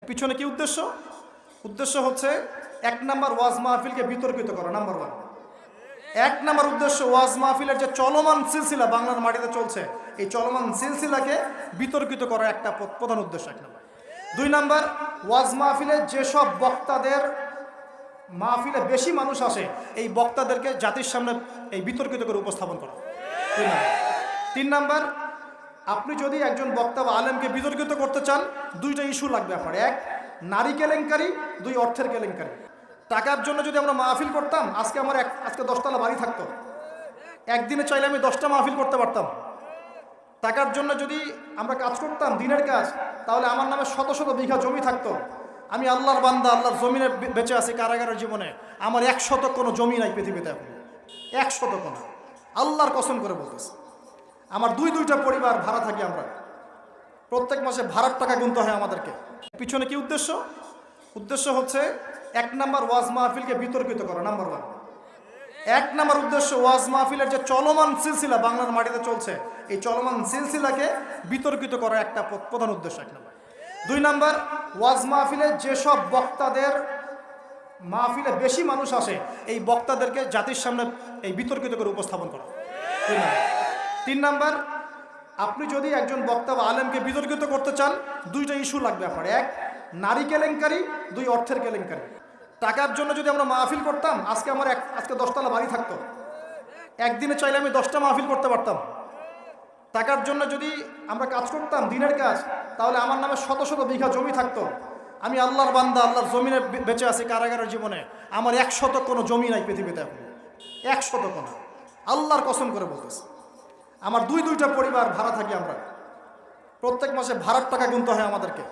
পিছনে কি উদ্দেশ্য? উদ্দেশ্য হচ্ছে এক নাম্বার ওয়াজ মাহফিলকে বিতর্কিত করা, নাম্বার ওয়ান। এক নাম্বার উদ্দেশ্য ওয়াজ মাহফিলের যে চলমান সিলসিলা বাংলার মাটিতে চলছে, এই চলমান সিলসিলাকে বিতর্কিত করা একটা প্রধান উদ্দেশ্য, এক নাম্বার। দুই নাম্বার, ওয়াজ মাহফিলে যেসব বক্তাদের মাহফিলে বেশি মানুষ আসে, এই বক্তাদেরকে জাতির সামনে এই বিতর্কিত করে উপস্থাপন করা। তিন নাম্বার, আপনি যদি একজন বক্তা বা আলেমকে বিতর্কিত করতে চান, দুইটা ইস্যু লাগবে আপনার। এক, নারী কেলেঙ্কারি, দুই, অর্থের কেলেঙ্কারি। টাকার জন্য যদি আমরা মাহফিল করতাম, আজকে আমার আজকে 10তলা বাড়ি থাকতো। একদিনে চাইলে আমি 10টা মাহফিল করতে পারতাম। টাকার জন্য যদি আমরা কাজ করতাম, দিনের কাজ, তাহলে আমার নামে শত শত বিঘা জমি থাকতো। আমি আল্লাহর বান্দা, আল্লাহর জমিনে বেঁচে আছি কারাগারের জীবনে। আমার 100 কোনো জমি নাই পৃথিবীতে এখন, 100 কোনো। আল্লাহর কসম করে বলতেছি, আমার দুইটা পরিবার ভাড়া থাকি আমরা। প্রত্যেক মাসে ভাড়ার টাকা গুনতে হয় আমাদেরকে। পিছনে কি উদ্দেশ্য? উদ্দেশ্য হচ্ছে এক নাম্বার ওয়াজ মাহফিলকে বিতর্কিত করা, নাম্বার ওয়ান। এক নাম্বার উদ্দেশ্য ওয়াজ মাহফিলের যে চলমান সিলসিলা বাংলার মাটিতে চলছে, এই চলমান সিলসিলাকে বিতর্কিত করা একটা প্রধান উদ্দেশ্য, এক নাম্বার। দুই নাম্বার, ওয়াজ মাহফিলে যেসব বক্তাদের মাহফিলে বেশি মানুষ আসে, এই বক্তাদেরকে জাতির সামনে এই বিতর্কিত করে উপস্থাপন করা। তিন নাম্বার, আপনি যদি একজন বক্তা বা আলেমকে বিতর্কিত করতে চান, দুইটা ইস্যু লাগবে আপনার। এক, নারী কেলেঙ্কারি, দুই, অর্থের কেলেঙ্কারি। টাকার জন্য যদি আমরা মাহফিল করতাম, আজকে আমার আজকে 10তলা বাড়ি থাকতো। একদিনে চাইলে আমি 10টা মাহফিল করতে পারতাম। টাকার জন্য যদি আমরা কাজ করতাম, দিনের কাজ, তাহলে আমার নামে শত শত বিঘা জমি থাকতো। আমি আল্লাহর বান্দা, আল্লাহর জমিনে বেঁচে আছি কারাগারের জীবনে। আমার 100 কোনো জমি নাই পৃথিবীতে এখন, 100 কোনো। আল্লাহর কসম করে বলতেছি, আমার দুইটা পরিবার ভাড়া থাকি আমরা। প্রত্যেক মাসে ভাড়ার টাকা গুনতে হয় আমাদেরকে।